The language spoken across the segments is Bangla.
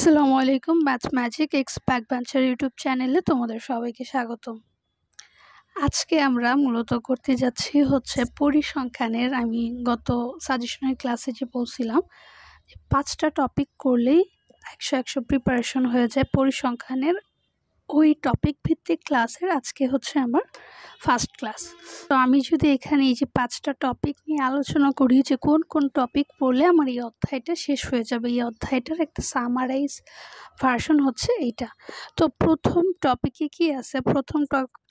আসসালামু আলাইকুম। Maths magic x backbencher YouTube চ্যানেলে তোমাদের সবাইকে স্বাগতম। আজকে আমরা মূলত করতে যাচ্ছি পরিসংখ্যানের। আমি গত সাজেশনের ক্লাসে যে বলছিলাম যে 5টা টপিক করলেই 100 প্রিপারেশন হয়ে যায় পরিসংখ্যানের। ওই টপিক ভিত্তিক ক্লাসের আজকে আমার ফার্স্ট ক্লাস। তো আমি যদি এখানে এই যে 5টা টপিক নিয়ে আলোচনা করি যে কোন কোন টপিক পড়লে আমার এই অধ্যায়টা শেষ হয়ে যাবে, এই অধ্যায়টার একটা সামারাইজ ভার্সন এইটা। তো প্রথম টপিকে কি আছে? প্রথম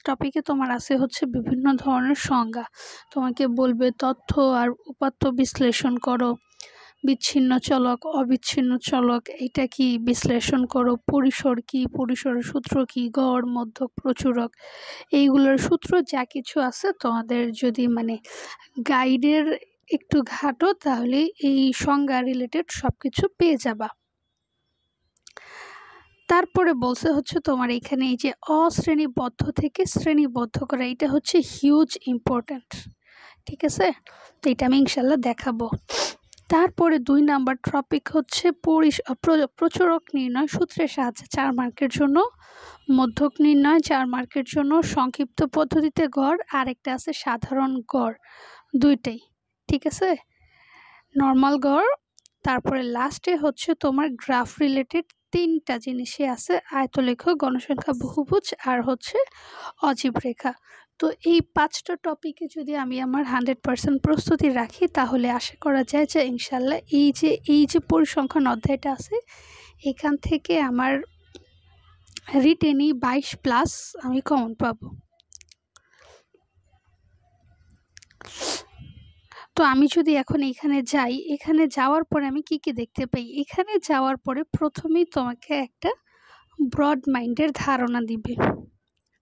টপিকে তোমার আছে বিভিন্ন ধরনের সংজ্ঞা। তোমাকে বলবে তথ্য আর উপাত্ত বিশ্লেষণ করো, বিচ্ছিন্ন চলক, অবিচ্ছিন্ন চলক এটা কি বিশ্লেষণ করো, পরিসর কি, পরিসরের সূত্র কি, গড়, মধ্যক, প্রচুরক, এইগুলোর সূত্র যা কিছু আছে তোমাদের যদি গাইডের একটু ঘাটো তাহলে এই সংজ্ঞা রিলেটেড সব কিছু পেয়ে যাবা। তারপরে বলছে তোমার এখানে এই যে অশ্রেণীবদ্ধ থেকে শ্রেণীবদ্ধ করা, এটা হিউজ ইম্পর্ট্যান্ট। ঠিক আছে, তো এটা আমি ইনশাল্লাহ দেখাবো। তারপরে 2 নাম্বার টপিক প্রচুরক নির্ণয় সূত্রের সাহায্যে 4 মার্কের জন্য, মধ্যক নির্ণয় 4 মার্কের জন্য, সংক্ষিপ্ত পদ্ধতিতে গড়, আর একটা আছে সাধারণ গড়, দুইটাই। ঠিক আছে, নর্মাল গড়। তারপরে লাস্টে তোমার গ্রাফ রিলেটেড 3টা জিনিসই আছে, আয়তলেখ, গণসংখ্যা বহুভুজ আর অজীব রেখা। তো এই 5টা টপিকে যদি আমি আমার 100% প্রস্তুতি রাখি তাহলে আশা করা যায় যে ইনশাল্লাহ এই যে পরিসংখ্যান অধ্যায়টা আছে এখান থেকে আমার রিটেনই 22+ আমি কমন পাবো। তো আমি যদি এখন এখানে যাই, এখানে যাওয়ার পরে আমি কি কি দেখতে পাই? এখানে যাওয়ার পরে প্রথমেই তোমাকে একটা ব্রড মাইন্ডের ধারণা দিবে।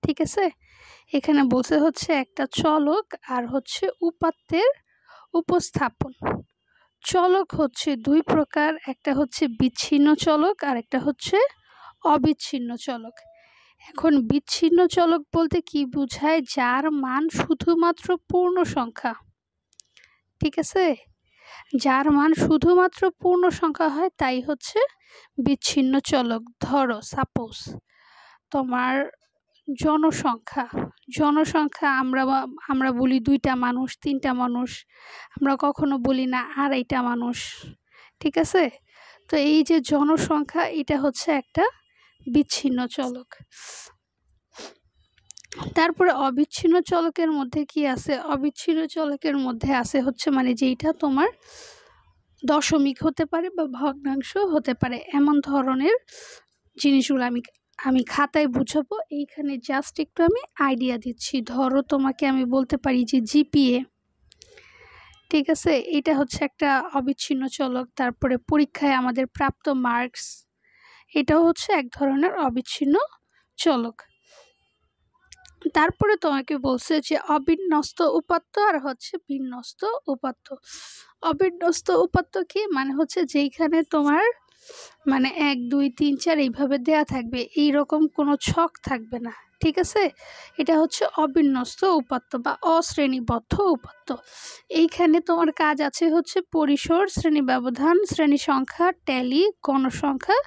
ঠিক আছে, এখানে বলছে একটা চলক আর উপাত্তের উপস্থাপন। চলক 2 প্রকার, একটা বিচ্ছিন্ন চলক আর একটা অবিচ্ছিন্ন চলক। এখন বিচ্ছিন্ন চলক বলতে কি বোঝায়? যার মান শুধুমাত্র পূর্ণ সংখ্যা। ঠিক আছে, যার মান শুধুমাত্র পূর্ণ সংখ্যা হয় তাই বিচ্ছিন্ন চলক। ধরো সাপোজ তোমার জনসংখ্যা আমরা বলি 2টা মানুষ, 3টা মানুষ, আমরা কখনো বলি না 2.5টা মানুষ। ঠিক আছে, তো এই যে জনসংখ্যা এটা একটা বিচ্ছিন্ন চলক। তারপরে অবিচ্ছিন্ন চলকের মধ্যে কি আছে? অবিচ্ছিন্ন চলকের মধ্যে আছে যেইটা তোমার দশমিক হতে পারে বা ভগ্নাংশ হতে পারে, এমন ধরনের জিনিসগুলো আমি খাতায় বুঝাবো। এইখানে জাস্ট একটু আমি আইডিয়া দিচ্ছি। ধরো তোমাকে আমি বলতে পারি যে জিপিএ। ঠিক আছে, এটা একটা অবিচ্ছিন্ন চলক। তারপরে পরীক্ষায় আমাদের প্রাপ্ত মার্কস, এটাও এক ধরনের অবিচ্ছিন্ন চলক। তারপরে তোমাকে বলছে যে অবিন্যস্ত উপাত্ত আর বিন্যস্ত উপাত্ত। অবিন্যস্ত উপাত্ত কি যেইখানে তোমার 1 2 3 4 এইভাবে দেয়া থাকবে, এইরকম কোনো ছক থাকবে না। ঠিক আছে, এটা অবিন্যস্ত উপাত্ত বা অশ্রেণীবদ্ধ উপাত্ত। এইখানে তোমার কাজ আছে পরিসর, শ্রেণী ব্যবধান, শ্রেণী সংখ্যা, ট্যালি, গণসংখ্যা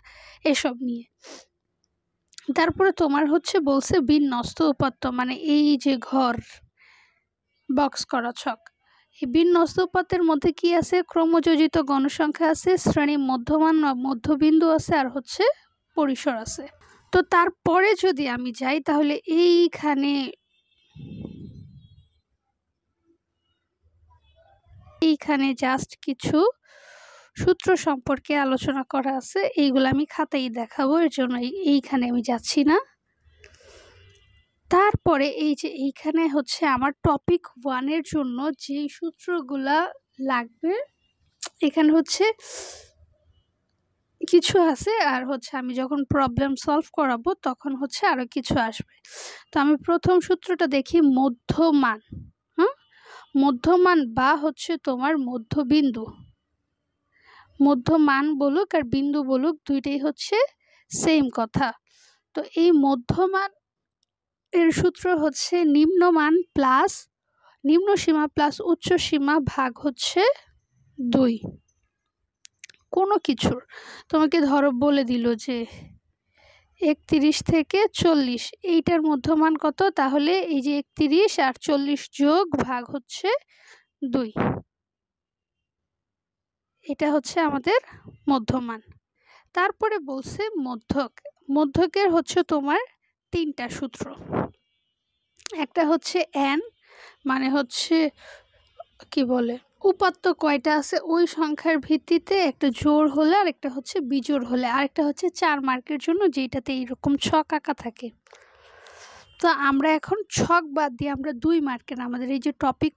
এসব নিয়ে। তারপরে তোমার বলছে বিন্যস্ত উপাত্ত, এই যে ঘর, বক্স করা ছক। এই বিন্যস্ত উপাত্তের মধ্যে কি আছে? ক্রমযোজিত গণসংখ্যা আছে, শ্রেণী মধ্যমান মধ্যবিন্দু আছে, আর পরিসর আছে। তো তারপরে যদি আমি যাই তাহলে এইখানে জাস্ট কিছু সূত্র সম্পর্কে আলোচনা করা আছে, এইগুলো আমি খাতায় দেখাবো, এর জন্য এইখানে আমি যাচ্ছি না। তারপরে এই যে এইখানে আমার টপিক 1-এর জন্য যে সূত্রগুলা লাগবে, এখানে কিছু আছে, আর আমি যখন প্রবলেম সলভ করাবো তখন আরো কিছু আসবে। তো আমি প্রথম সূত্রটা দেখি, মধ্যমান। মধ্যমান বা তোমার মধ্যবিন্দু, মধ্যমান বলুক আর বিন্দু বলুক দুইটাই সেম কথা। তো এই মধ্যমান এর সূত্র নিম্নমান প্লাস নিম্ন সীমা প্লাস উচ্চ সীমা ভাগ 2। কোনো কিছুর, তোমাকে ধরো বলে দিল যে 31 থেকে 40 এইটার মধ্যমান কত, তাহলে এই যে 31 আর 40 যোগ ভাগ হচ্ছে 2, এটা হচ্ছে আমাদের মধ্যমান। তারপরে বলছে মধ্যক। মধ্যকের হচ্ছে তোমার 3টা সূত্র। একটা হচ্ছে n, মানে হচ্ছে কি বলে উপাত্ত কয়টা আছে ওই সংখ্যার ভিত্তিতে একটা জোড় হলে আর একটা হচ্ছে বিজোড় হলে, আরেকটা হচ্ছে 4 মার্কের জন্য যেটাতে এইরকম ছক আঁকা থাকে। তো আমরা এখন ছক বাদ দিয়ে আমরা 2 মার্কের, আমাদের এই যে টপিক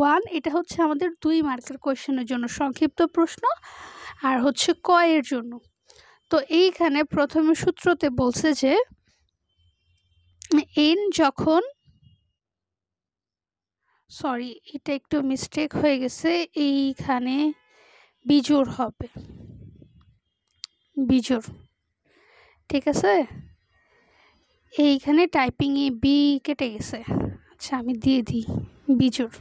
1 এটা হচ্ছে আমাদের 2 মার্কের কোয়েশ্চেনের জন্য সংক্ষিপ্ত প্রশ্ন, আর হচ্ছে ক এর জন্য। তো এইখানে প্রথমে সূত্রতে বলছে যে n যখন, সরি এটা একটু মিস্টেক হয়ে গেছে, এইখানে বিজোড় হবে, বিজোড়, ঠিক আছে। এইখানে টাইপিংয়ে বি কেটে গেছে, আচ্ছা আমি দিয়ে দিই বিজোড়।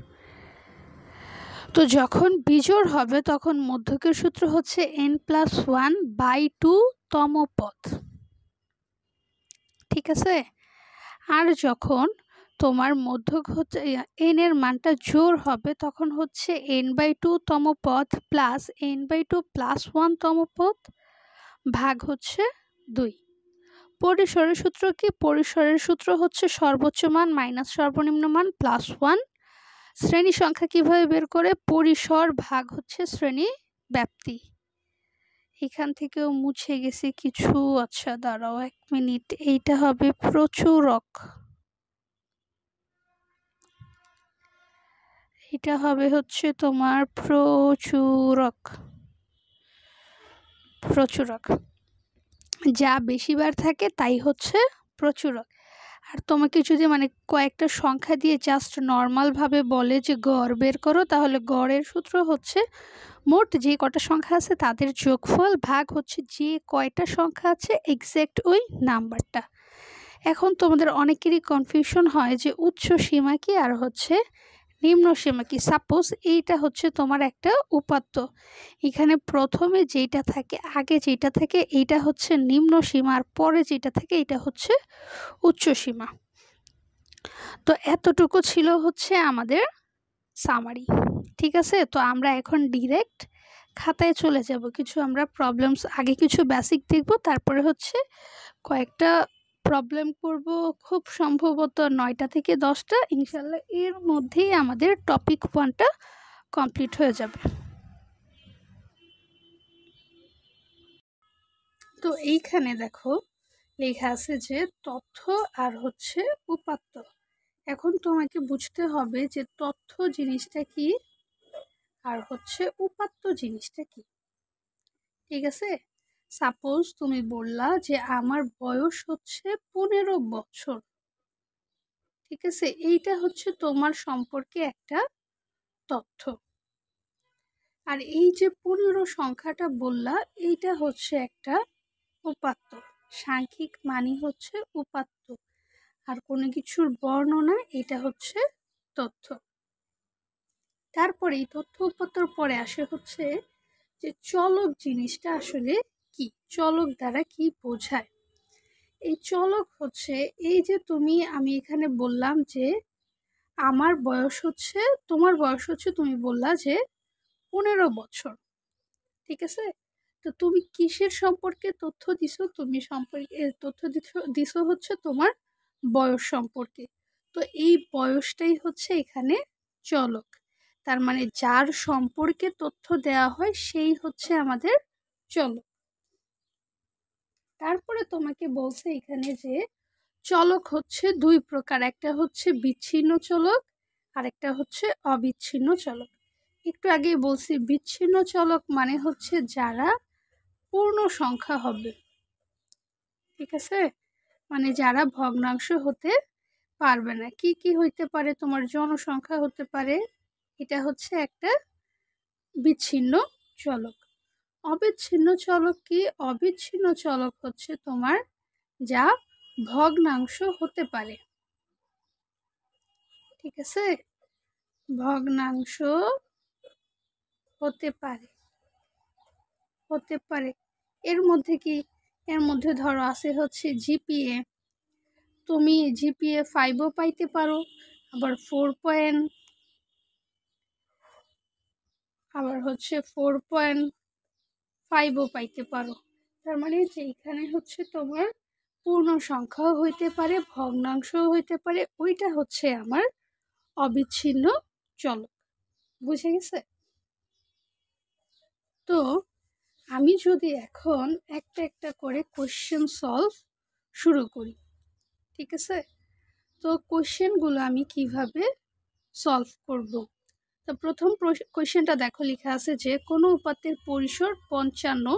তো যখন বিজোড় হবে তখন মধ্যকের সূত্র হচ্ছে n+1/2 তম পদ, ঠিক আছে। আর যখন তোমার মধ্যক হচ্ছে n এর মানটা জোড় হবে তখন হচ্ছে n/2 তম পদ প্লাস n/2 + 1 তম পদ ভাগ হচ্ছে 2। পরিসরের সূত্র কি? পরিসরের সূত্র হচ্ছে সর্বোচ্চ মান মাইনাস সর্বনিম্ন মান +1। শ্রেণী সংখ্যা কিভাবে বের করে? পরিসর ভাগ হচ্ছে শ্রেণী ব্যাপ্তি। এখান থেকেও মুছে গেছে কিছু, আচ্ছা দাঁড়াও 1 মিনিট, এইটা হবে প্রচুরক, এটা হবে হচ্ছে তোমার প্রচুরক, প্রচুরক যা বেশিবার থাকে তাই হচ্ছে প্রচুরক। আর তোমাকে যদি মানে কয়েকটা সংখ্যা দিয়ে জাস্ট নর্মালভাবে বলে যে গড় বের করো, তাহলে গড়ের সূত্র হচ্ছে মোট যে কটা সংখ্যা আছে তাদের যোগফল ভাগ হচ্ছে যে কয়টা সংখ্যা আছে এক্স্যাক্ট ওই নাম্বারটা। এখন তোমাদের অনেকেরই কনফিউশন হয় যে উচ্চ সীমা কি আর হচ্ছে নিম্ন সীমা কি। সাপোজ এইটা হচ্ছে তোমার একটা উপাত্ত, এখানে প্রথমে যেটা থাকে, আগে যেটা থাকে এইটা হচ্ছে নিম্ন সীমা, আর পরে যেটা থাকে এটা হচ্ছে উচ্চ সীমা। তো এতটুকু ছিল হচ্ছে আমাদের সামারি, ঠিক আছে। তো আমরা এখন ডিরেক্ট খাতায় চলে যাব, কিছু আমরা প্রবলেমস আগে কিছু বেসিক দেখব, তারপরে হচ্ছে কয়েকটা প্রবলেম করব, খুব সম্ভবত 9টা থেকে 10টা, ইনশাল্লাহ এর মধ্যেই আমাদের টপিক 1টা কমপ্লিট হয়ে যাবে। তো এইখানে দেখো লেখা আছে যে তথ্য আর হচ্ছে উপাত্ত। এখন তোমাকে বুঝতে হবে যে তথ্য জিনিসটা কি আর হচ্ছে উপাত্ত জিনিসটা কি, ঠিক আছে। সাপোজ তুমি বললা যে আমার বয়স হচ্ছে 15 বছর, ঠিক আছে, এইটা হচ্ছে তোমার সম্পর্কে একটা তথ্য। আর এই যে 15 সংখ্যাটা বললা এইটা হচ্ছে একটা উপাত্ত, সাংখ্যিক মানই হচ্ছে উপাত্ত, আর কোনো কিছুর বর্ণনা এটা হচ্ছে তথ্য। তারপরে এই তথ্য উপাত্তর পরে আসে হচ্ছে যে চলক জিনিসটা আসলে কি, চলক দ্বারা কি বোঝায়। এই চলক হচ্ছে এই যে আমি এখানে বললাম যে আমার বয়স হচ্ছে, তোমার বয়স হচ্ছে, তুমি বললা যে 15 বছর, ঠিক আছে। তো তুমি কিসের সম্পর্কে তথ্য দিছো? তুমি সম্পর্কে তথ্য দিছো হচ্ছে তোমার বয়স সম্পর্কে। তো এই বয়সটাই হচ্ছে এখানে চলক, তার মানে যার সম্পর্কে তথ্য দেওয়া হয় সেই হচ্ছে আমাদের চলক। তারপরে তোমাকে বলছে এখানে যে চলক হচ্ছে 2 প্রকার, একটা হচ্ছে বিচ্ছিন্ন চলক আর একটা হচ্ছে অবিচ্ছিন্ন চলক। একটু আগেই বলছি বিচ্ছিন্ন চলক মানে হচ্ছে যারা পূর্ণ সংখ্যা হবে, ঠিক আছে, মানে যারা ভগ্নাংশ হতে পারবে না। কি কি হইতে পারে? তোমার জনসংখ্যা হতে পারে, এটা হচ্ছে একটা বিচ্ছিন্ন চলক। অবিচ্ছিন্ন চলক কি? অবিচ্ছিন্ন চলক হচ্ছে তোমার যা ভগ্নাংশ হতে পারে, ঠিক আছে, ভগ্নাংশ হতে পারে। হতে পারে। এর মধ্যে ধরো আছে হচ্ছে জিপিএ, তুমি জিপিএ 5ও পাইতে পারো, আবার 4.5ও পাইতে পারো। তার মানে যে এখানে হচ্ছে তোমার পূর্ণ সংখ্যাও হইতে পারে, ভগ্নাংশও হইতে পারে, ওইটা হচ্ছে আমার অবিচ্ছিন্ন চলক। বুঝে গেছে? তো আমি যদি এখন একটা একটা করে কোশ্চেন সলভ শুরু করি, ঠিক আছে? তো কোশ্চেনগুলো আমি কিভাবে সলভ করব। তো প্রথম কোশ্চেনটা দেখো, লেখা আছে যে কোনো উপাত্তের পরিসর 55,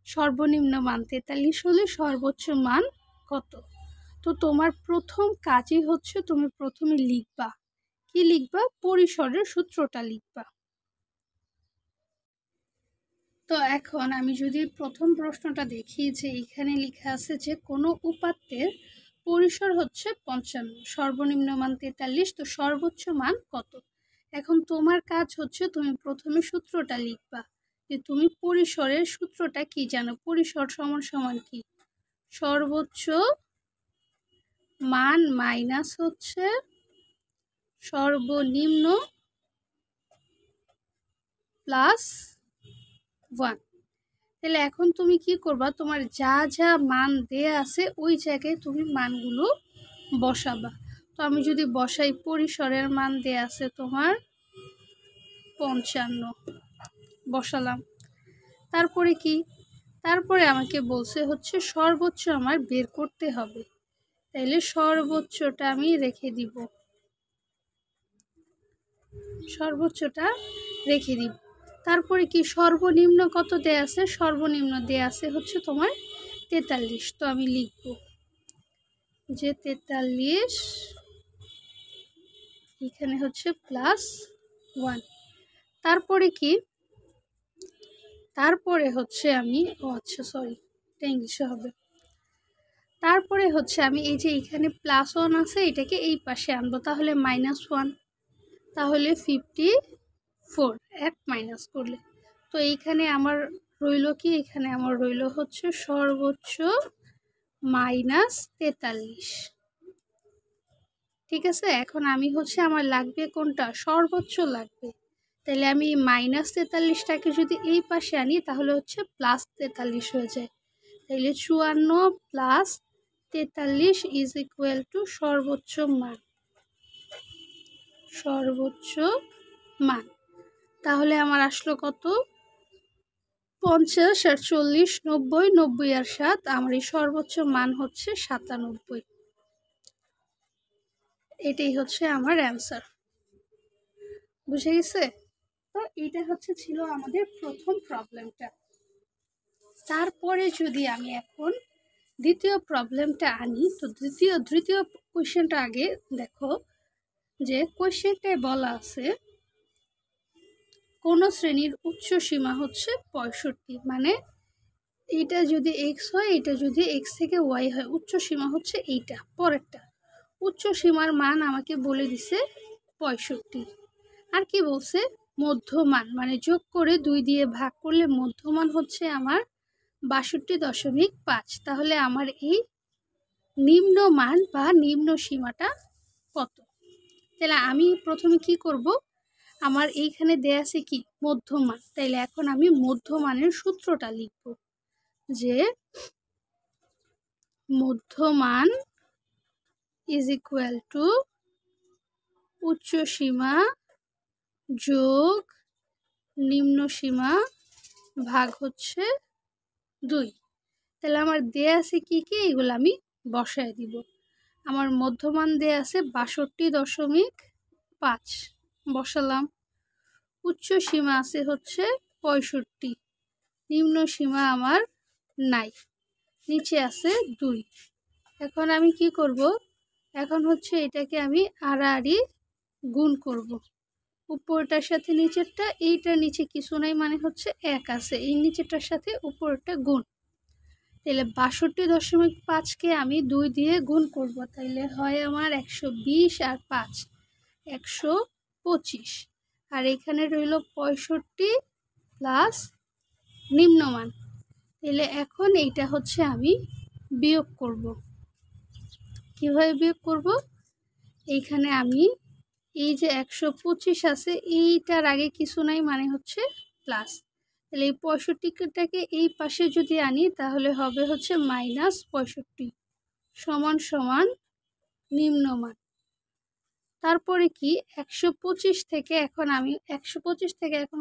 সর্বনিম্ন মান 43 হলে সর্বোচ্চ মান কত? তো তোমার প্রথম কাজই হচ্ছে তুমি প্রথমে লিখবা, কি লিখবা? পরিসরের সূত্রটা লিখবা। তো এখন আমি যদি প্রথম প্রশ্নটা দেখি, যে এখানে লেখা আছে যে কোনো উপাত্তের পরিসর হচ্ছে 55, সর্বনিম্ন মান 43, তো সর্বোচ্চ মান কত? এখন তোমার কাজ হচ্ছে তুমি প্রথমে সূত্রটা লিখবা, যে তুমি পরিসরের সূত্রটা কি জানো? পরিসর সমান সমান কি? সর্বোচ্চ মান মাইনাস হচ্ছে সর্বনিম্ন প্লাস 1। তাহলে এখন তুমি কি করবা? তোমার যা যা মান দেয়া আছে ওই জায়গায় তুমি মানগুলো বসাবা। তো আমি যদি বসাই, পরিসরের মান দেয়া আছে তোমার 55, বসালাম। তারপরে কি? তারপরে আমাকে বলছে হচ্ছে সর্বোচ্চ আমার বের করতে হবে, তাইলে সর্বোচ্চটা আমি রেখে দিব, সর্বোচ্চটা রেখে দিব। তারপরে কি? সর্বনিম্ন কত দেয়া আছে? সর্বনিম্ন দেয়া আছে হচ্ছে তোমার 43, তো আমি লিখব যে 43 এখানে হচ্ছে +1। তারপরে কি? তারপরে হচ্ছে আমি এটা ইংলিশে হবে। তারপরে হচ্ছে আমি এই যে এখানে +1 আছে, এটাকে এই পাশে আনবো, তাহলে -1, তাহলে 54 এক মাইনাস করলে। তো এইখানে আমার রইল কি? এখানে আমার রইল হচ্ছে সর্বোচ্চ -43। ঠিক আছে? এখন আমি হচ্ছে আমার লাগবে কোনটা? সর্বোচ্চ লাগবে। তাহলে আমি -43টাকে যদি এই পাশে আনি তাহলে হচ্ছে +43 হয়ে যায়। তাহলে 54 + 43 = সর্বোচ্চ মান। সর্বোচ্চ মান তাহলে আমার আসলো কত? 50 আর 40 90, 90 আর 7, আমার এই সর্বোচ্চ মান হচ্ছে 97। এটাই হচ্ছে আমার অ্যান্সার। বুঝে গেছে? তো এটা হচ্ছে ছিল আমাদের প্রথম প্রবলেমটা। তারপরে যদি আমি এখন দ্বিতীয় প্রবলেমটা আনি, তো তৃতীয় কোয়েশ্চেনটা আগে দেখো, যে কোয়েশ্চেনটায় বলা আছে কোন শ্রেণীর উচ্চ সীমা হচ্ছে 65, মানে এইটা যদি x হয়, এটা যদি x থেকে y হয়, উচ্চ সীমা হচ্ছে এইটা। পরেরটা উচ্চ সীমার মান আমাকে বলে দিছে 65। আর কি বলছে? মধ্যমান, মানে যোগ করে 2 দিয়ে ভাগ করলে মধ্যমান হচ্ছে আমার 62.5। তাহলে আমার এই নিম্ন মান বা নিম্ন সীমাটা কত? তাহলে আমি প্রথমে কি করব? আমার এইখানে দেয়া আছে কি? মধ্যমান। তাইলে এখন আমি মধ্যমানের সূত্রটা লিখব, যে মধ্যমান = উচ্চ সীমা যোগ নিম্ন সীমা ভাগ হচ্ছে 2। তাহলে আমার দেয়া আছে কি কি? এগুলো আমি বসায় দিব। আমার মধ্যমান দেয়া আছে 62.5, বসালাম। উচ্চ সীমা আছে হচ্ছে 65, নিম্ন সীমা আমার নাই, নিচে আছে 2। এখন আমি কি করব? এখন হচ্ছে এটাকে আমি আড়াআড়ি গুণ করব, উপরটার সাথে নিচেরটা। এইটার নিচে কিছু নাই, মানে হচ্ছে 1 আছে, এই নিচেরটার সাথে উপরটা গুণ। তাহলে 62.5কে আমি 2 দিয়ে গুণ করব, তাইলে হয় আমার 120 আর 5 125, আর এখানে রইল 65 + নিম্নমান। তাহলে এখন এইটা হচ্ছে আমি বিয়োগ করব। কিভাবে বিয়োগ করব? এইখানে আমি এই যে 125 আছে এইটার আগে কিছু নাই, মানে হচ্ছে প্লাস। তাহলে এই 65টাকে এই পাশে যদি আনি তাহলে হবে হচ্ছে -65 সমান সমান নিম্নমান। তারপরে কি 125 থেকে এখন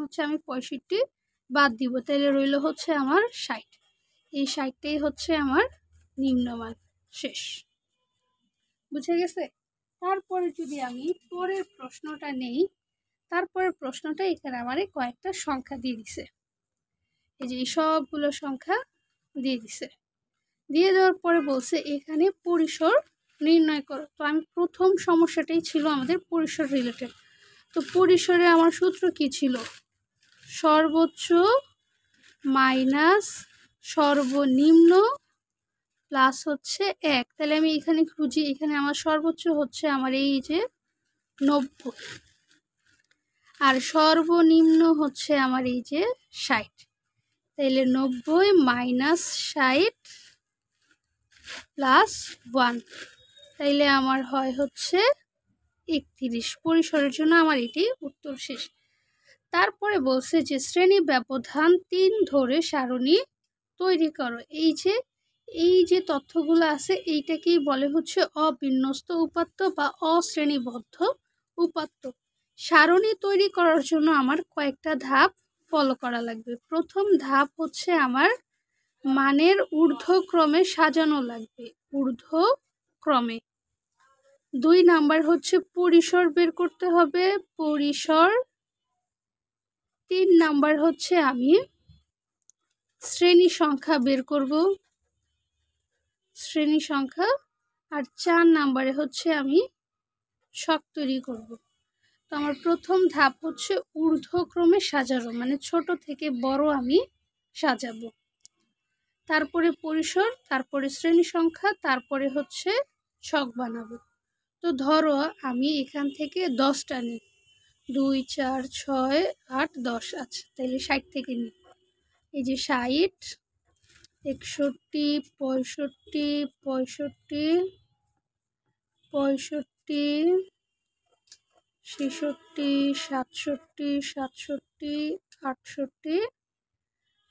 হচ্ছে আমি 65 বাদ দিব, তাহলে রইল হচ্ছে আমার 60। এই 60টাই হচ্ছে আমার নিম্নমান। শেষ। বুঝে গেছে? তারপরে যদি আমি পরের প্রশ্নটা নেই, তারপরের প্রশ্নটা এখানে আমারে কয়েকটা সংখ্যা দিয়ে দিছে। এই যে সবগুলো সংখ্যা দিয়ে দিছে। দিয়ে দেওয়ার পরে বলছে এখানে পরিসর নির্ণয় করো। তো আমি প্রথম সমস্যাটাই ছিল আমাদের পরিসর রিলেটেড। তো পরিসরে আমার সূত্র কি ছিল? সর্বোচ্চ মাইনাস সর্বনিম্ন প্লাস হচ্ছে 1। তাহলে আমি এখানে খুঁজি, এখানে আমার সর্বোচ্চ হচ্ছে আমার এই যে 90, আর সর্বনিম্ন হচ্ছে আমার এই যে 60। তাহলে 90 মাইনাস 60 প্লাস 1, তাইলে আমার হয় হচ্ছে 31। পরিসরের জন্য আমার এটি উত্তর শেষ। তারপরে বলছে যে শ্রেণী ব্যবধান 3 ধরে সারণী তৈরি করো। এই যে তথ্যগুলো আছে এইটাকেই বলে হচ্ছে অবিন্যস্ত উপাত্ত বা অশ্রেণীবদ্ধ উপাত্ত। সারণী তৈরি করার জন্য আমার কয়েকটা ধাপ ফলো করা লাগবে। প্রথম ধাপ হচ্ছে আমার মানের ঊর্ধ্বক্রমে সাজানো লাগবে, ঊর্ধ্বক্রমে। 2 নাম্বার হচ্ছে পরিসর বের করতে হবে, পরিসর। 3 নাম্বার হচ্ছে আমি শ্রেণী সংখ্যা বের করব, শ্রেণী সংখ্যা। আর 4 নাম্বারে হচ্ছে আমি ছক তৈরি করব। তো আমার প্রথম ধাপ হচ্ছে ঊর্ধ্বক্রমে সাজানো, মানে ছোট থেকে বড় আমি সাজাবো। তারপরে পরিসর, তারপরে শ্রেণী সংখ্যা, তারপরে হচ্ছে ছক বানাবো। তো ধরো আমি এখান থেকে 10টা নিই, 2 4 6 8 10। আচ্ছা, তাহলে 60 থেকে নিই। এই যে 60, 61, 65, 65, 65, 66, 67, 67, 68,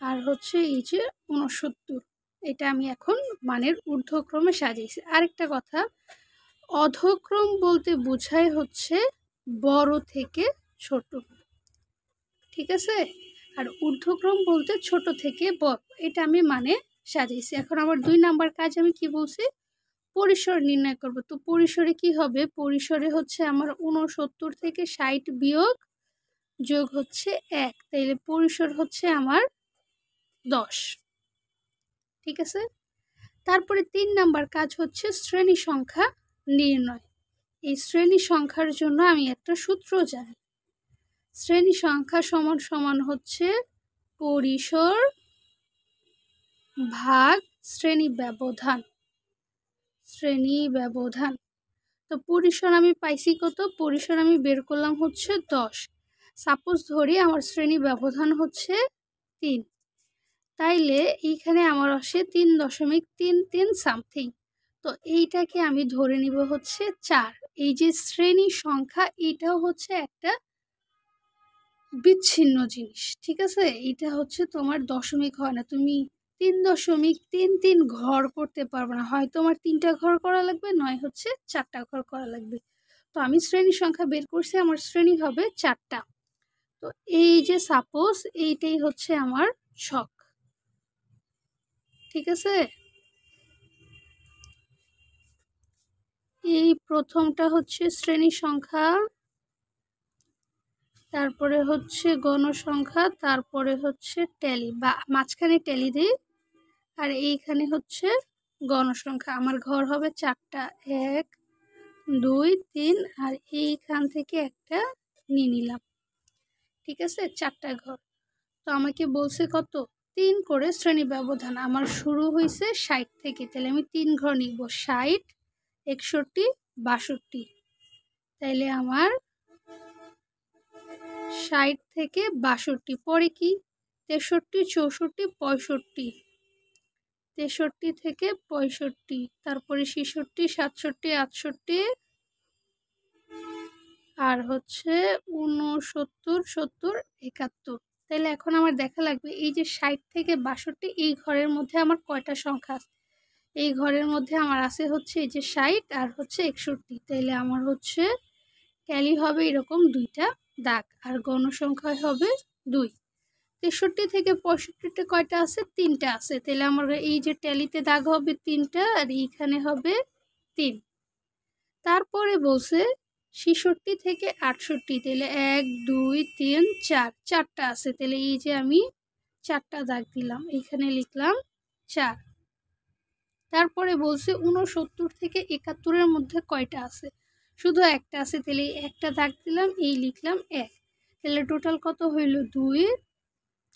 আর হচ্ছে এই যে 69। এটা আমি এখন মানের ঊর্ধ্বক্রমে সাজিয়েছি। আরেকটা কথা, অধক্রম বলতে বোঝায় হচ্ছে বড় থেকে ছোট, ঠিক আছে? আর ঊর্ধ্বক্রম বলতে ছোট থেকে বড়। এটা আমি মানে সাজিয়েছি। এখন আমার 2 নাম্বার কাজ আমি কি বলছি? পরিসর নির্ণয় করব। তো পরিসরে কি হবে? পরিসরে হচ্ছে আমার 69 থেকে 60 বিয়োগ যোগ হচ্ছে 1, তাইলে পরিসর হচ্ছে আমার 10, ঠিক আছে? তারপরে 3 নাম্বার কাজ হচ্ছে শ্রেণী সংখ্যা নির্ণয়। এই শ্রেণী সংখ্যার জন্য আমি একটা সূত্র জানি। শ্রেণী সংখ্যা সমান সমান হচ্ছে পরিসর ভাগ শ্রেণী ব্যবধান, শ্রেণী ব্যবধান। তো পরিসর আমি পাইছি কত? পরিসর আমি বের করলাম হচ্ছে 10। সাপোজ ধরি আমার শ্রেণী ব্যবধান হচ্ছে 3, তাইলে এইখানে আমার আসে 3.33 সামথিং। তো এইটাকে আমি ধরে নিব হচ্ছে 4। এই যে শ্রেণী সংখ্যা, এটাও হচ্ছে একটা বিচ্ছিন্ন জিনিস, ঠিক আছে? এটা হচ্ছে তোমার দশমিক হয় না, তুমি 3.33 ঘর করতে পারবে না। হয় তোমার 3টা ঘর করা লাগবে, নয় হচ্ছে 4টা ঘর করা লাগবে। তো আমি শ্রেণী সংখ্যা বের করছি, আমার শ্রেণী হবে 4টা। তো এই যে সাপোজ এইটাই হচ্ছে আমার ছক, ঠিক আছে? এই প্রথমটা হচ্ছে শ্রেণী সংখ্যা, তারপরে হচ্ছে গণসংখ্যা, তারপরে হচ্ছে ট্যালি বা মাঝখানে ট্যালি দিই, আর এইখানে হচ্ছে গণসংখ্যা। আমার ঘর হবে 4টা, 1 2 3, আর এইখান থেকে একটা নিয়ে নিলাম, ঠিক আছে? 4টা ঘর। তো আমাকে বলছে কত? 3 করে শ্রেণী ব্যবধান। আমার শুরু হয়েছে 60 থেকে, তাহলে আমি 3 ঘর নিব, 60, 61, 62। তাইলে আমার 60 থেকে 62 পরে কি 63, 64, 65, 63 থেকে 65, তারপরে 66, 67, 68, আর হচ্ছে 69, 70, 71। তাহলে এখন আমার দেখা লাগবে এই যে 60 থেকে 62 এই ঘরের মধ্যে আমার কয়টা সংখ্যা আছে। এই ঘরের মধ্যে আমার আছে হচ্ছে এই যে 60 আর হচ্ছে 61। তাহলে আমার হচ্ছে ট্যালি হবে এরকম দুইটা দাগ, আর গণসংখ্যা হবে 2। 63 থেকে 65তে কয়টা আছে? 3টা আছে। তাহলে আমার এই যে ট্যালিতে দাগ হবে 3টা, আর এইখানে হবে 3। তারপরে বলছে 66 থেকে 68, তাহলে 1, 2, 3, 4, 4টা আছে। তাহলে এই যে আমি 4টা দাগ দিলাম, এইখানে লিখলাম 4। তারপরে বলছে 69 থেকে 71-এর মধ্যে কয়টা আছে? শুধু একটা আছে। তাহলে একটা দাগ দিলাম, এই লিখলাম 1। তাহলে টোটাল কত হইল? 2,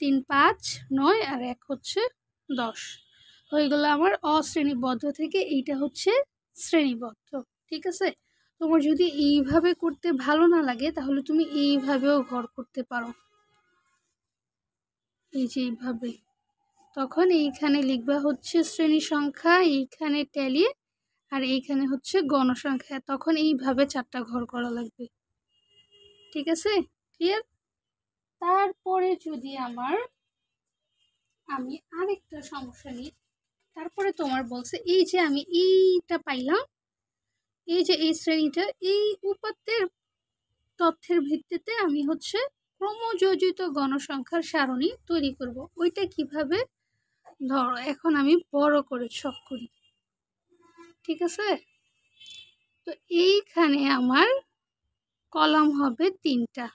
3, 5, 9 আর 1 হচ্ছে 10। হয়ে গেল আমার অশ্রেণীবদ্ধ থেকে এইটা হচ্ছে শ্রেণীবদ্ধ। ঠিক আছে? তোমার যদি এইভাবে করতে ভালো না লাগে তাহলে তুমি এইভাবেও ঘর করতে পারো, এই যে এইভাবে। তখন এইখানে লিখবা হচ্ছে শ্রেণী সংখ্যা, এইখানে ট্যালি, আর এইখানে হচ্ছে গণসংখ্যা। তখন এইভাবে 4টা ঘর করা লাগবে। ঠিক আছে? ক্লিয়ার? তারপরে যদি আমি আরেকটা সমস্যা নিই। তারপরে তোমার বলছে এই যে আমি এইটা পাইলাম, এই যে এই শ্রেণীটা, এই উপাত্তের তথ্যের ভিত্তিতে আমি হচ্ছে ক্রমযোজিত গণসংখ্যার সারণী তৈরি করব। ওইটা কিভাবে? ধরো এখন আমি বড় করে ছক করি। ঠিক আছে? তো এইখানে আমার কলাম হবে 3টা।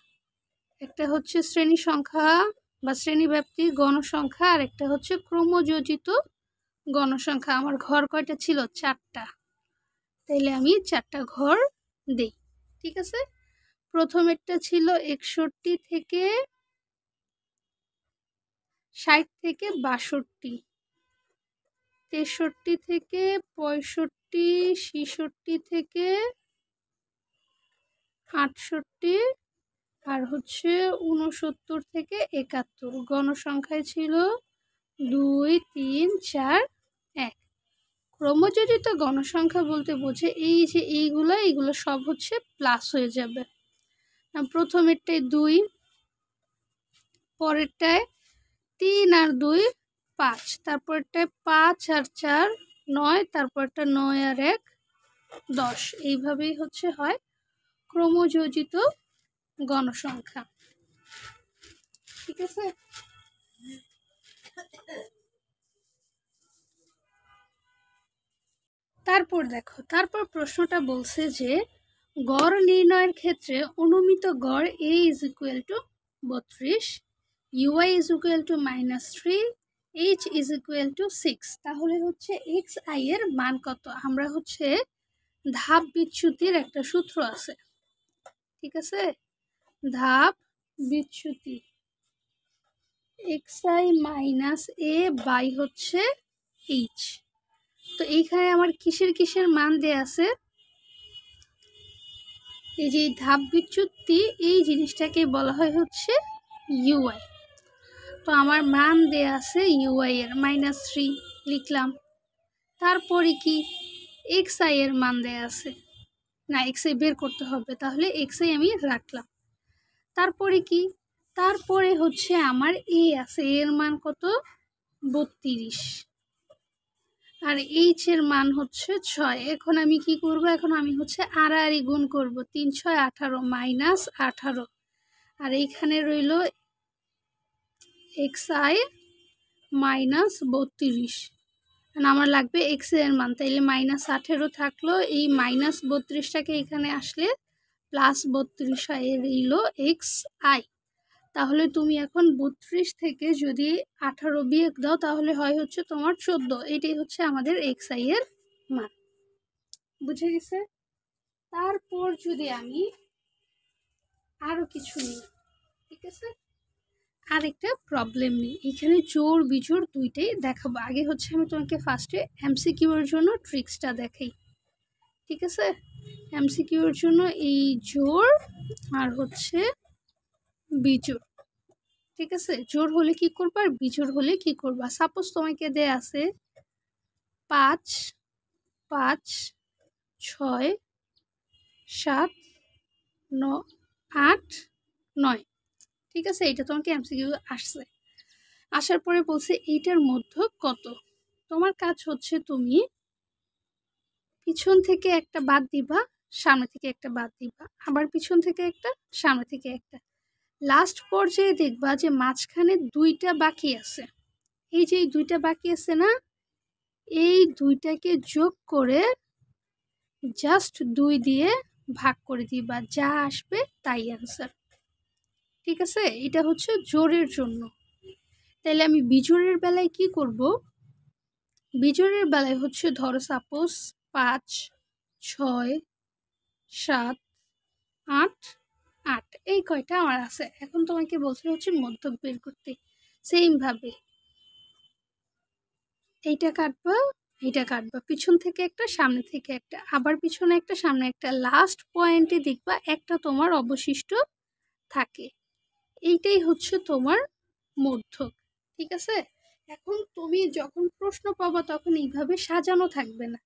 একটা হচ্ছে শ্রেণী সংখ্যা বা শ্রেণীব্যাপ্তি গণসংখ্যা, আর একটা হচ্ছে ক্রমযোজিত গণসংখ্যা। আমার ঘর কয়টা ছিল? 4টা। তাইলে আমি 4টা ঘর দেই। ঠিক আছে? প্রথমেরটা ছিল 61 থেকে 60 থেকে 62, 63 থেকে 65, 66 থেকে 68, আর হচ্ছে 69 থেকে 71। গণসংখ্যায় ছিল 2, 3, 4, 1। ক্রমযোজিত গণসংখ্যা বলতে বোঝে এই যে এইগুলো সব হচ্ছে প্লাস হয়ে যাবে। প্রথমেরটায় 2, পরেরটায় 3 আর 2, 5, তারপরটায় 5 আর 4, 9, তারপরটা 9 আর 1, 10। এইভাবেই হচ্ছে হয় ক্রমযোজিত গণসংখ্যা। ঠিক আছে? তারপর দেখো, তারপর প্রশ্নটা বলছে যে গড় নির্ণয়ের ক্ষেত্রে অনুমিত গড় a is equal to 32, uy is equal to -3, h is equal to 6। তাহলে হচ্ছে xi এর মান কত? আমরা হচ্ছে ধাপ বিচ্যুতির একটা সূত্র আছে। ঠিক আছে? ধাপ বিচ্যুতি xi মাইনাস a বাই হচ্ছে h। তো এইখানে আমার কিসের মান দেয়া আছে? এই যে ধাপ বিচ্যুতি, এই জিনিসটাকে বলা হয় হচ্ছে ইউআই। তো আমার মান দেয়া আছে ইউআই এর -3 লিখলাম। তারপরে কি xi এর মান দেয়া আছে, না xi বের করতে হবে, তাহলে xi আমি রাখলাম। তারপরে কি? তারপরে হচ্ছে আমার a আছে, এর মান কত? 32, আর h এর মান হচ্ছে 6। এখন আমি কি করব? এখন আমি হচ্ছে আড়াআড়ি গুণ করব। 3, 6, 18 মাইনাস 18, আর এইখানে রইল xi মাইনাস 32। আমার লাগবে x এর মান, তাইলে -18 থাকলো, এই -32টাকে এখানে আসলে +32 হয়, রইল xi। তাহলে তুমি এখন 32 থেকে যদি 18 বিয়োগ দাও তাহলে হয় হচ্ছে তোমার 14। এটাই হচ্ছে আমাদের xi এর মান। বুঝে গেছে? তারপর যদি আমি আরো কিছু নিই, ঠিক আছে, আরেকটা প্রবলেম নিই। এখানে জোড় বিজোড় দুইটাই দেখাবো। আগে হচ্ছে আমি তোমাকে ফার্স্টে এমসিকিউ এর জন্য ট্রিক্সটা দেখাই। ঠিক আছে? এমসিকিউ এর জন্য এই জোড় আর হচ্ছে বিজোড় ঠিক আছে, জোড় হলে কি করবা আর বিজোড় হলে কি করবা। সাপোজ তোমাকে দেয়া আছে 5 5 6 7 8 9, ঠিক আছে, এটা তোমাকে এমসিকিউ আসছে। আসার পরে বলছে এইটার মধ্যে কত। তোমার কাজ হচ্ছে তুমি পিছন থেকে একটা বাদ দিবা, সামনে থেকে একটা বাদ দিবা, আবার পিছন থেকে একটা, সামনে থেকে একটা, লাস্ট পর্যায়ে দেখবা যে মাঝখানে 2টা বাকি আছে। এই যে এই 2টা বাকি আছে না, এই 2টাকে যোগ করে জাস্ট 2 দিয়ে ভাগ করে দিবা, যা আসবে তাই অ্যান্সার। ঠিক আছে, এটা হচ্ছে জোড়ের জন্য। তাহলে আমি বিজোড়ের বেলায় কি করব, বিজোড়ের বেলায় হচ্ছে ধরো সাপোজ 5 6 7 8 8, এই কয়টা আমার আছে। এখন তোমাকে বলছে হচ্ছে মধ্যক বের করতে। সেম ভাবে এইটা কাটবা, এইটা কাটবা, পিছন থেকে একটা, সামনে থেকে একটা, আবার পিছনে একটা, সামনে একটা, লাস্ট পয়েন্টে দেখবা একটা তোমার অবশিষ্ট থাকে। এইটাই হচ্ছে তোমার মধ্যক। ঠিক আছে, এখন তুমি যখন প্রশ্ন পাবা তখন এইভাবে সাজানো থাকবে না,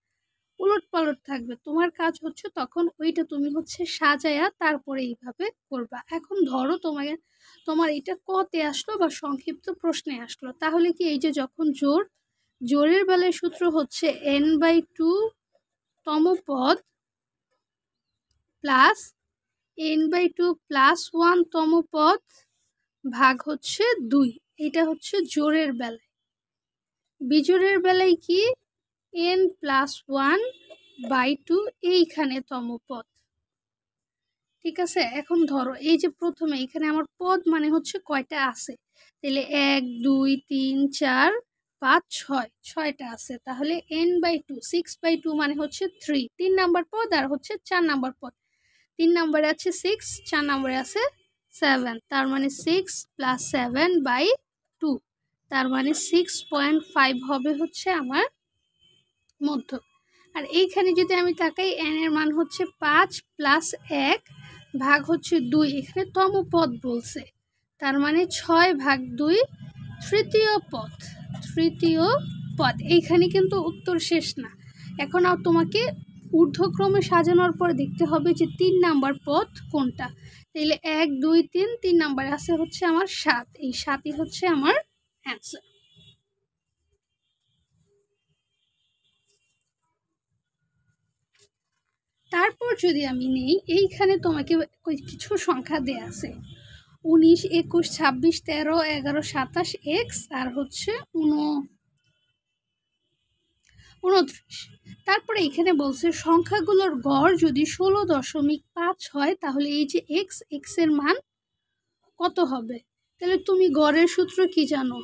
উলট পালট থাকবে। তোমার কাজ হচ্ছে তখন ওইটা তুমি হচ্ছে সাজায়া তারপরে এইভাবে করবা। এখন ধরো তোমার এটা কতে আসলো বা সংক্ষিপ্ত প্রশ্নে আসলো, তাহলে কি এই যে যখন জোড়ের বেলায় সূত্র হচ্ছে n/2 তম পদ প্লাস n/2 প্লাস 1 তম পদ ভাগ হচ্ছে 2, এটা হচ্ছে জোড়ের বেলায়। বিজোড়ের বেলায় কি n+1/2 এইখানে তম পদ। ঠিক আছে, এখন ধরো এই যে প্রথমে এখানে আমার পদ মানে হচ্ছে কয়টা আছে, তাহলে 1 2 3 4 5 6, 6টা আছে। তাহলে n/2 6/2 মানে হচ্ছে 3 নাম্বার পদ, আর হচ্ছে 4 নাম্বার পদ। 3 নম্বরে আছে 6, 4 নম্বরে আছে 7, তার মানে 6 + 7/2, তার মানে 6.5 হবে হচ্ছে আমার মধ্যক। আর এইখানে যদি আমি তাকাই n এর মান হচ্ছে 5 + 1 ভাগ হচ্ছে 2, এখানে তম পদ বলছে, তার মানে 6/2 তৃতীয় পদ। তৃতীয় পদ এইখানে কিন্তু উত্তর শেষ না, এখন আর তোমাকে ঊর্ধ্বক্রমে সাজানোর পর দেখতে হবে যে 3 নাম্বার পদ কোনটা। তাহলে 1 2 3, 3 নাম্বার আছে হচ্ছে আমার 7, এই 7ই হচ্ছে আমার অ্যান্সার। তারপর যদি আমি নেই, এইখানে তোমাকে কিছু সংখ্যা দেয়া আছে 19 21 26 13 11 27 এক্স আর হচ্ছে 29। তারপরে এখানে বলছে সংখ্যাগুলোর গড় যদি 16.5 হয় তাহলে এই যে এক্স এর মান কত হবে। তাহলে তুমি গড়ের সূত্র কি জানো,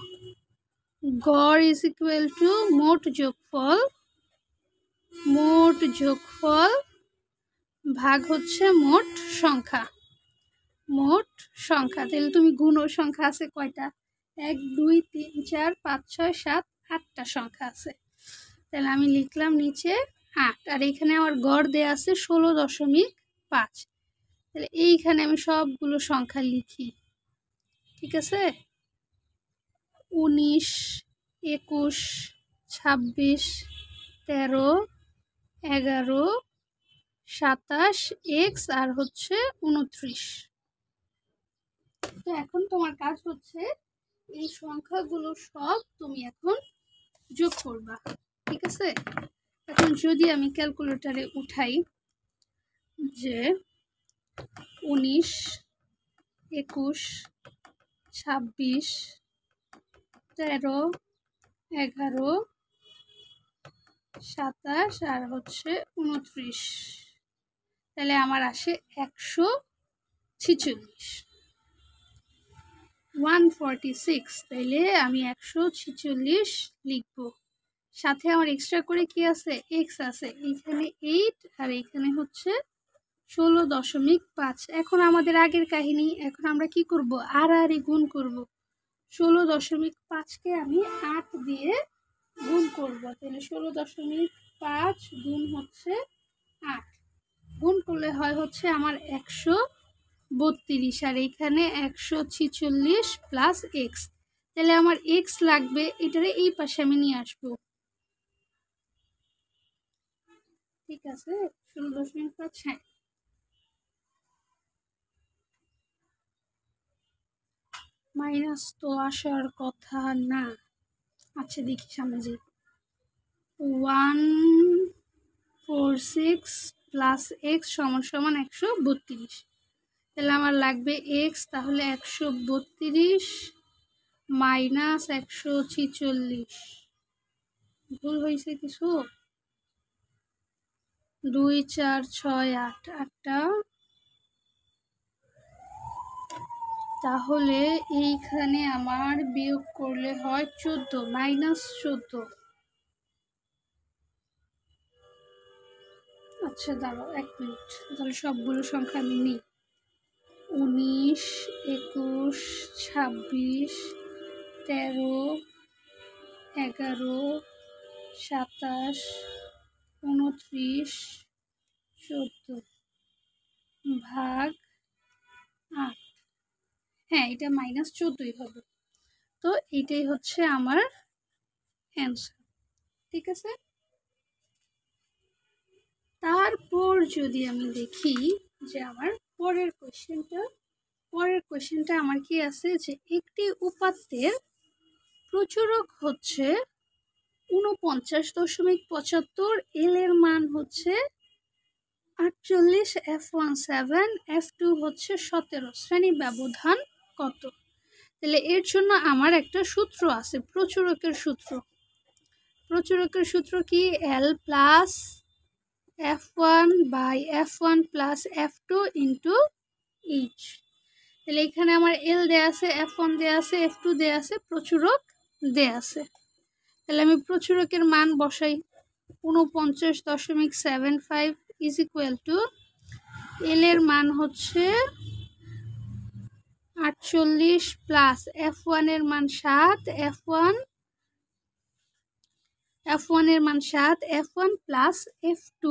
গড় ইজ ইকুয়াল টু মোট যোগফল ভাগ হচ্ছে মোট সংখ্যা। তাহলে তুমি গুণ সংখ্যা আছে কয়টা, 1 2 3 4 5 6 7 8টা সংখ্যা আছে। তাহলে আমি লিখলাম নিচে 8, আর এখানে আমার গড় দেয়া আছে 16.5। তাহলে এইখানে আমি সবগুলো সংখ্যা লিখি। ঠিক আছে, 19 21 26 13 11 27 এক্স আর হচ্ছে 29। তো এখন তোমার কাজ হচ্ছে এই সংখ্যাগুলো সব তুমি এখন যোগ করবা। ঠিক আছে, এখন যদি আমি ক্যালকুলেটরে উঠাই যে 19 21 26 13 11 27 আর হচ্ছে 29, তাহলে আমার আসে 146 146। তাইলে আমি 146 লিখব। সাথে আমার এক্সট্রা করে কি আছে, এক্স আছে, এইখানে 8 আর এইখানে হচ্ছে 16.5। এখন আমাদের আগের কাহিনী, এখন আমরা কি করব, আড়াআড়ি গুণ করব। 16.5কে আমি 8 দিয়ে গুণ করব, তাহলে 16.5 গুণ হচ্ছে 8, গুণ করলে হয় হচ্ছে আমার 32 আর এইখানে 146 প্লাস এক্স। তাহলে আমার এক্স লাগবে, এটারে এই পাশে আমি নিয়ে আসবো। ঠিক আছে, 16.5। হ্যাঁ, মাইনাস তো আসার কথা না। আচ্ছা দেখি সামনে যে 146 প্লাস এক্স সমান সমান 132। তাহলে আমার লাগবে এক্স, তাহলে 132 মাইনাস 146। ভুল হয়েছে কিছু? 2 4 6 8, 8টা। তাহলে এইখানে আমার বিয়োগ করলে হয় 14, মাইনাস 14। আচ্ছা দাঁড়াও 1 মিনিট, তাহলে সবগুলো সংখ্যা আমি নিই। 19, 21, 26, 13, 11, 27, 29, 14 ভাগ 8। হ্যাঁ, এটা মাইনাস 14ই হবে। তো এটাই হচ্ছে আমার অ্যান্সার। ঠিক আছে, তারপর যদি আমি দেখি যে আমার পরের কোয়েশ্চেনটা আমার কি আছে, যে একটি উপাত্তের প্রচুরক হচ্ছে 49.75, এল এর মান হচ্ছে 48, F17, F2 হচ্ছে 17, শ্রেণী ব্যবধান কত? তাহলে এর জন্য আমার একটা সূত্র আছে, প্রচুরকের সূত্র কি? L plus F1 by F1 plus F2 into H। তাহলে এখানে আমার L দেয়া আছে, F1 দেয়া আছে, F2 দেয়া আছে, প্রচুরক দেয়া আছে। তাহলে আমি প্রচুরকের মান বসাই। 49.75 ইজ ইকুয়াল টু এল এর মান হচ্ছে 48 প্লাস F1 এর মান 7, F1 এর মান 7, F1 প্লাস F2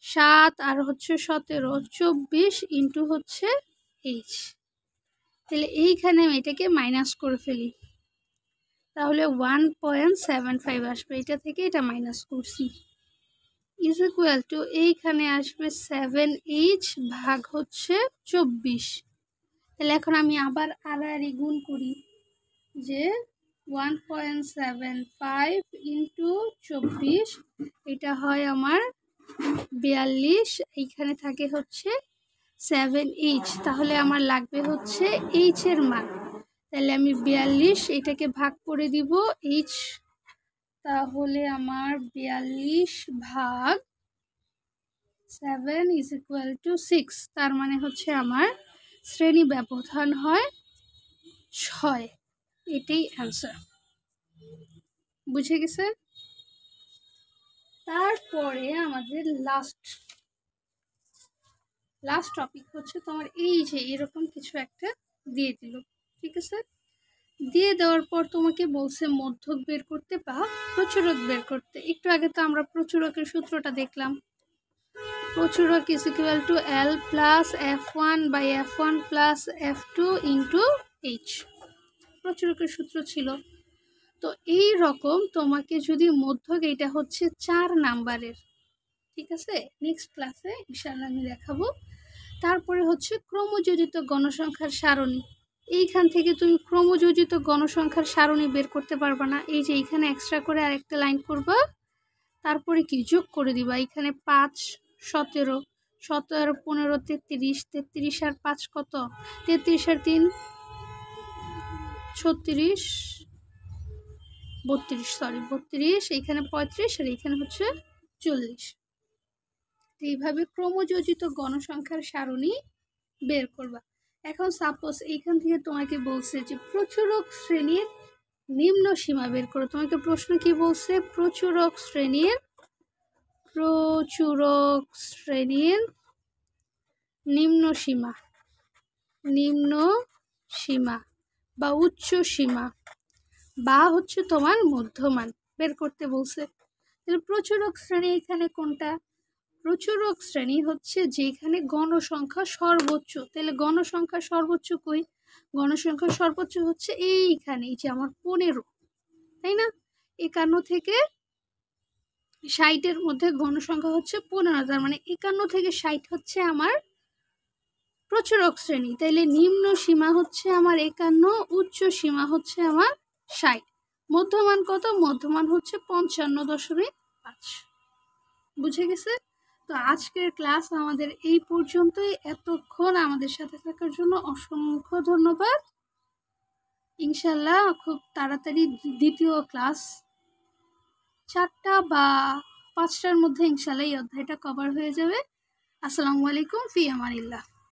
7 আর হচ্ছে 17, 24 ইন্টু হচ্ছে H। তাহলে এইখানে আমি এটাকে মাইনাস করে ফেলি, তাহলে 1.75 আসবে, এটা থেকে এটা মাইনাস করছি, ইজ ইকুয়াল টু এইখানে আসবে 7H ভাগ হচ্ছে 24। তাহলে এখন আমি আবার আড়াআড়ি গুণ করি, যে 1.75 ইন্টু 24, এটা হয় আমার 42, এইখানে থাকে হচ্ছে 7H। তাহলে আমার লাগবে হচ্ছে H এর মান। তাহলে আমি 42 এটাকে ভাগ করে দিব H, তাহলে আমার 42 ভাগ 7 ইজ ইকুয়াল টু 6। তার মানে হচ্ছে আমার শ্রেণী ব্যবধান হয় 6। এটাই অ্যান্সার। বুঝে গেছে? তারপরে আমাদের লাস্ট টপিক হচ্ছে তোমার এই যে এরকম কিছু একটা দিয়ে দিল। ঠিক আছে, দিয়ে দেওয়ার পর তোমাকে বলছে মধ্যক বের করতে বা প্রচুরক বের করতে। একটু আগে তো আমরা প্রচুরকের সূত্রটা দেখলাম, প্রচুরক is equal to L plus F1 by F1 plus F2 into H, প্রচুরকের সূত্র ছিল। তো এই রকম তোমাকে যদি মধ্যক, এটা হচ্ছে 4 নাম্বারের। ঠিক আছে, নেক্সট ক্লাসে ইনশাআল্লাহ আমি দেখাবো। তারপরে হচ্ছে ক্রমযোজিত গণসংখ্যার সারণী। এইখান থেকে তুমি ক্রমযোজিত গণসংখ্যার সারণী বের করতে পারবা না। এই যে এইখানে এক্সট্রা করে আরেকটা লাইন করবা, তারপরে কি যোগ করে দিবা। এখানে 5, 17, 17, 15, 33, 33 আর 5 কত? 33 আর 3 36, 32, সরি 32, এইখানে 35 আর এইখানে হচ্ছে 40। এইভাবে ক্রমযোজিত গণসংখ্যার সারণী বের করবা। এখন সাপোজ এইখান থেকে তোমাকে বলছে যে প্রচুরক শ্রেণীর নিম্ন সীমা বের করো। তোমাকে প্রশ্ন কি বলছে? প্রচুরক শ্রেণীর নিম্ন সীমা বা উচ্চ সীমা বা হচ্ছে তোমার মধ্যমান বের করতে বলছে। তাহলে প্রচুরক শ্রেণী এখানে কোনটা? প্রচুরক শ্রেণী হচ্ছে যেখানে গণসংখ্যা সর্বোচ্চ। তাহলে গণসংখ্যা সর্বোচ্চ কই? গণসংখ্যা সর্বোচ্চ হচ্ছে এইখানে, এই যে আমার 15, তাই না? 51 থেকে 60-এর মধ্যে গণসংখ্যা হচ্ছে 15, তার মানে 51 থেকে 60 হচ্ছে আমার প্রচুরক শ্রেণী। তাইলে নিম্ন সীমা হচ্ছে আমার 51, উচ্চ সীমা হচ্ছে আমার 60। মধ্যমান কত? মধ্যমান হচ্ছে 55.5। বুঝে গেছে? তো আজকের ক্লাস আমাদের এই পর্যন্তই। এতক্ষণ আমাদের সাথে থাকার জন্য অসংখ্য ধন্যবাদ। ইনশাল্লাহ খুব তাড়াতাড়ি দ্বিতীয় ক্লাস 4টা বা 5টার মধ্যে ইনশাল্লাহ এই অধ্যায়টা কভার হয়ে যাবে। আসসালামু আলাইকুম, ফি আমানিল্লাহ।